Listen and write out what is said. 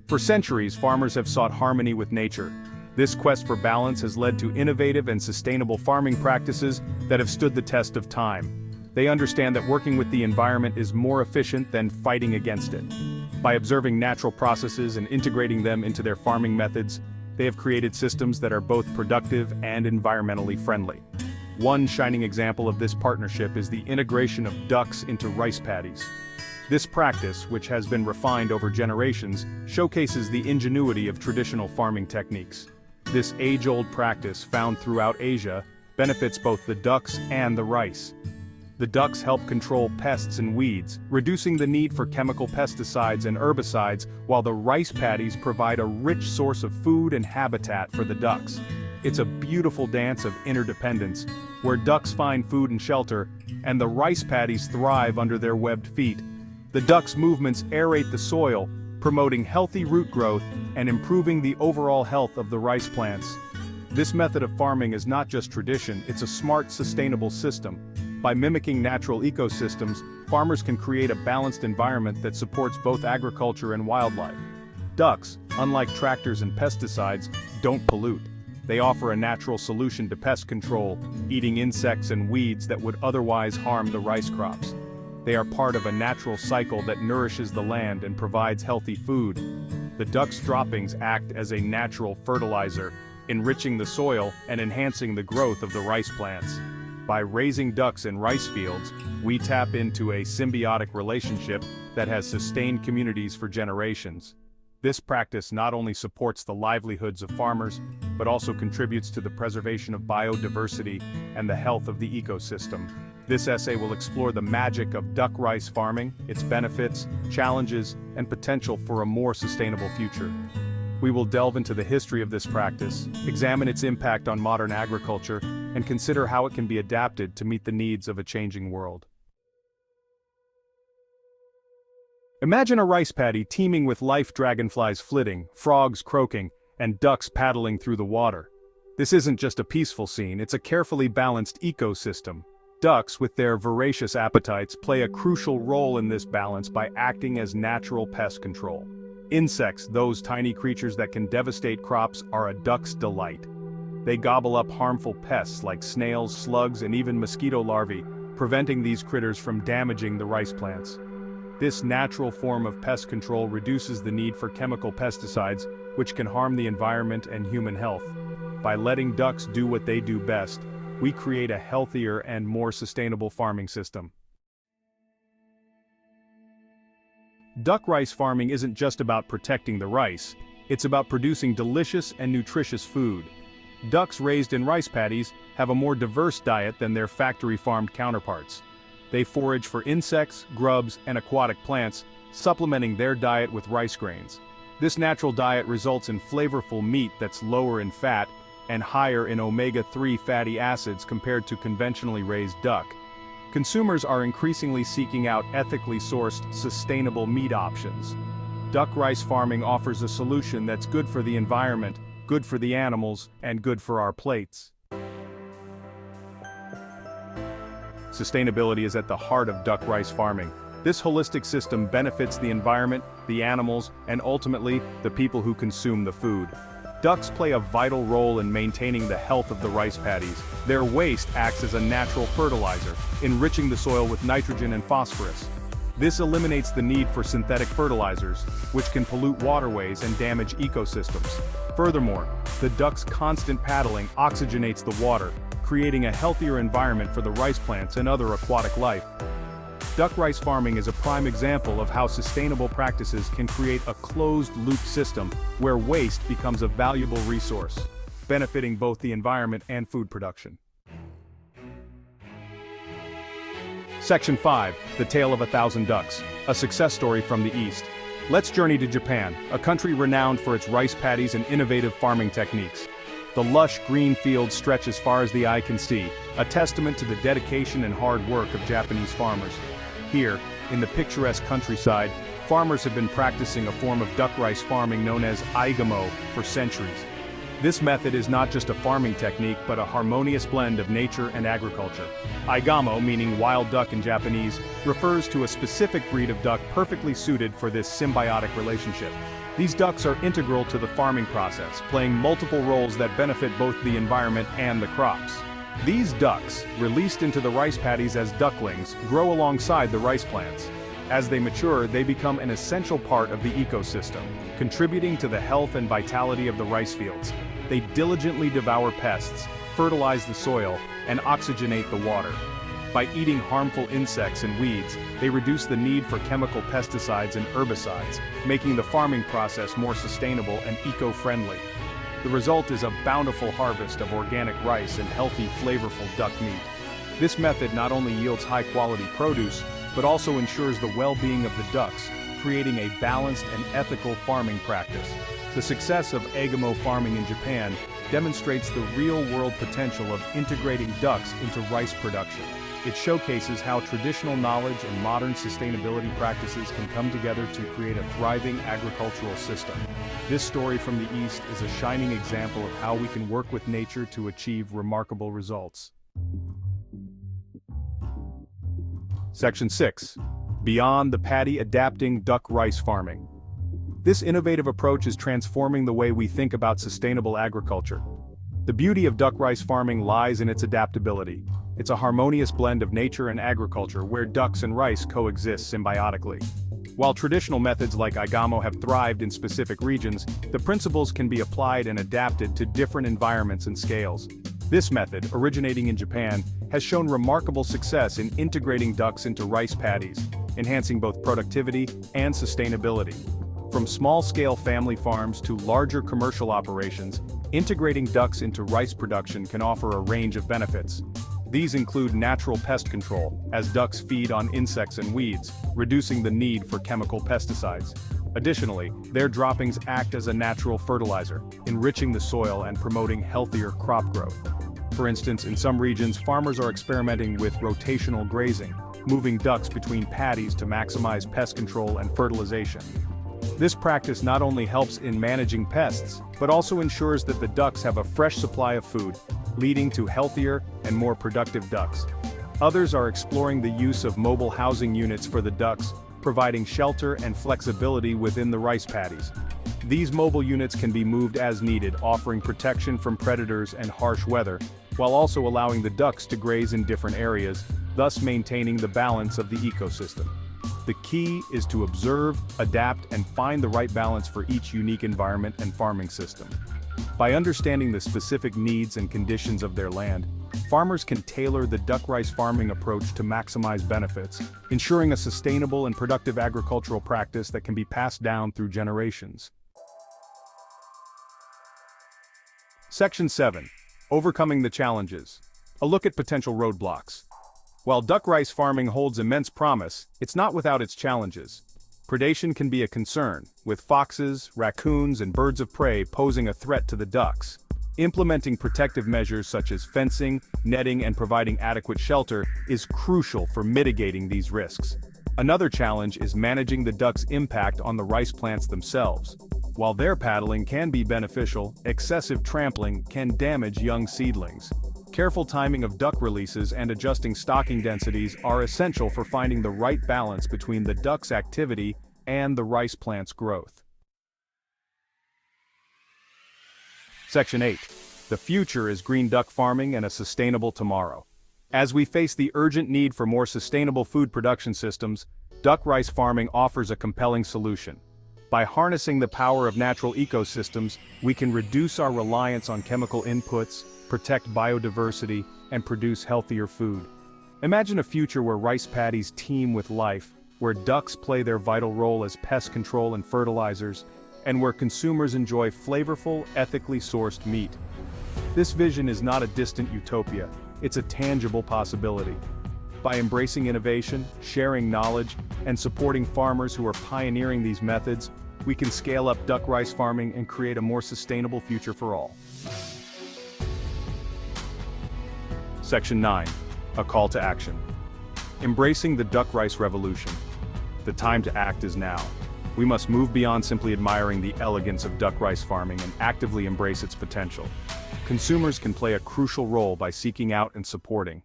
For centuries, farmers have sought harmony with nature. This quest for balance has led to innovative and sustainable farming practices that have stood the test of time. They understand that working with the environment is more efficient than fighting against it. By observing natural processes and integrating them into their farming methods, they have created systems that are both productive and environmentally friendly. One shining example of this partnership is the integration of ducks into rice paddies. This practice, which has been refined over generations, showcases the ingenuity of traditional farming techniques. This age-old practice, found throughout Asia, benefits both the ducks and the rice. The ducks help control pests and weeds, reducing the need for chemical pesticides and herbicides, while the rice paddies provide a rich source of food and habitat for the ducks. It's a beautiful dance of interdependence, where ducks find food and shelter, and the rice paddies thrive under their webbed feet. The ducks' movements aerate the soil, promoting healthy root growth and improving the overall health of the rice plants. This method of farming is not just tradition, it's a smart, sustainable system. By mimicking natural ecosystems, farmers can create a balanced environment that supports both agriculture and wildlife. Ducks, unlike tractors and pesticides, don't pollute. They offer a natural solution to pest control, eating insects and weeds that would otherwise harm the rice crops. They are part of a natural cycle that nourishes the land and provides healthy food. The ducks' droppings act as a natural fertilizer, enriching the soil and enhancing the growth of the rice plants. By raising ducks in rice fields, we tap into a symbiotic relationship that has sustained communities for generations. This practice not only supports the livelihoods of farmers, but also contributes to the preservation of biodiversity and the health of the ecosystem. This essay will explore the magic of duck rice farming, its benefits, challenges, and potential for a more sustainable future. We will delve into the history of this practice, examine its impact on modern agriculture, and consider how it can be adapted to meet the needs of a changing world. Imagine a rice paddy teeming with life, dragonflies flitting, frogs croaking, and ducks paddling through the water. This isn't just a peaceful scene, it's a carefully balanced ecosystem. Ducks, with their voracious appetites, play a crucial role in this balance by acting as natural pest control. Insects, those tiny creatures that can devastate crops, are a duck's delight. They gobble up harmful pests like snails, slugs, and even mosquito larvae, preventing these critters from damaging the rice plants. This natural form of pest control reduces the need for chemical pesticides, which can harm the environment and human health. By letting ducks do what they do best, we create a healthier and more sustainable farming system. Duck rice farming isn't just about protecting the rice, it's about producing delicious and nutritious food. Ducks raised in rice paddies have a more diverse diet than their factory-farmed counterparts. They forage for insects, grubs, and aquatic plants, supplementing their diet with rice grains. This natural diet results in flavorful meat that's lower in fat and higher in omega-3 fatty acids compared to conventionally raised duck. Consumers are increasingly seeking out ethically sourced, sustainable meat options. Duck rice farming offers a solution that's good for the environment, good for the animals, and good for our plates. Sustainability is at the heart of duck rice farming. This holistic system benefits the environment, the animals, and ultimately, the people who consume the food. Ducks play a vital role in maintaining the health of the rice paddies. Their waste acts as a natural fertilizer, enriching the soil with nitrogen and phosphorus. This eliminates the need for synthetic fertilizers, which can pollute waterways and damage ecosystems. Furthermore, the ducks' constant paddling oxygenates the water, creating a healthier environment for the rice plants and other aquatic life. Duck rice farming is a prime example of how sustainable practices can create a closed-loop system where waste becomes a valuable resource, benefiting both the environment and food production. Section 5, The Tale of 1,000 Ducks, a success story from the East. Let's journey to Japan, a country renowned for its rice paddies and innovative farming techniques. The lush green fields stretch as far as the eye can see, a testament to the dedication and hard work of Japanese farmers. Here, in the picturesque countryside, farmers have been practicing a form of duck rice farming known as Aigamo for centuries. This method is not just a farming technique but a harmonious blend of nature and agriculture. Aigamo, meaning wild duck in Japanese, refers to a specific breed of duck perfectly suited for this symbiotic relationship. These ducks are integral to the farming process, playing multiple roles that benefit both the environment and the crops. These ducks, released into the rice paddies as ducklings, grow alongside the rice plants. As they mature, they become an essential part of the ecosystem, contributing to the health and vitality of the rice fields. They diligently devour pests, fertilize the soil, and oxygenate the water. By eating harmful insects and weeds, they reduce the need for chemical pesticides and herbicides, making the farming process more sustainable and eco-friendly. The result is a bountiful harvest of organic rice and healthy, flavorful duck meat. This method not only yields high-quality produce, but also ensures the well-being of the ducks, creating a balanced and ethical farming practice. The success of Aigamo farming in Japan demonstrates the real-world potential of integrating ducks into rice production. It showcases how traditional knowledge and modern sustainability practices can come together to create a thriving agricultural system. This story from the East is a shining example of how we can work with nature to achieve remarkable results. Section 6. Beyond the paddy adapting duck rice farming. This innovative approach is transforming the way we think about sustainable agriculture. The beauty of duck rice farming lies in its adaptability. It's a harmonious blend of nature and agriculture where ducks and rice coexist symbiotically. While traditional methods like Aigamo have thrived in specific regions, the principles can be applied and adapted to different environments and scales. This method, originating in Japan, has shown remarkable success in integrating ducks into rice paddies, enhancing both productivity and sustainability. From small-scale family farms to larger commercial operations, integrating ducks into rice production can offer a range of benefits. These include natural pest control, as ducks feed on insects and weeds, reducing the need for chemical pesticides. Additionally, their droppings act as a natural fertilizer, enriching the soil and promoting healthier crop growth. For instance, in some regions, farmers are experimenting with rotational grazing, moving ducks between paddies to maximize pest control and fertilization. This practice not only helps in managing pests, but also ensures that the ducks have a fresh supply of food, leading to healthier and more productive ducks. Others are exploring the use of mobile housing units for the ducks, providing shelter and flexibility within the rice paddies. These mobile units can be moved as needed, offering protection from predators and harsh weather, while also allowing the ducks to graze in different areas, thus maintaining the balance of the ecosystem. The key is to observe, adapt, and find the right balance for each unique environment and farming system. By understanding the specific needs and conditions of their land, farmers can tailor the duck rice farming approach to maximize benefits, ensuring a sustainable and productive agricultural practice that can be passed down through generations. Section 7. Overcoming the challenges. A look at potential roadblocks. While duck rice farming holds immense promise, it's not without its challenges. Predation can be a concern, with foxes, raccoons, and birds of prey posing a threat to the ducks. Implementing protective measures such as fencing, netting, and providing adequate shelter is crucial for mitigating these risks. Another challenge is managing the ducks' impact on the rice plants themselves. While their paddling can be beneficial, excessive trampling can damage young seedlings. Careful timing of duck releases and adjusting stocking densities are essential for finding the right balance between the duck's activity and the rice plant's growth. Section 8. The future is green duck farming and a sustainable tomorrow. As we face the urgent need for more sustainable food production systems, duck rice farming offers a compelling solution. By harnessing the power of natural ecosystems, we can reduce our reliance on chemical inputs, protect biodiversity, and produce healthier food. Imagine a future where rice paddies teem with life, where ducks play their vital role as pest control and fertilizers, and where consumers enjoy flavorful, ethically sourced meat. This vision is not a distant utopia, it's a tangible possibility. By embracing innovation, sharing knowledge, and supporting farmers who are pioneering these methods, we can scale up duck rice farming and create a more sustainable future for all. Section 9. A call to action. Embracing the duck rice revolution. The time to act is now. We must move beyond simply admiring the elegance of duck rice farming and actively embrace its potential. Consumers can play a crucial role by seeking out and supporting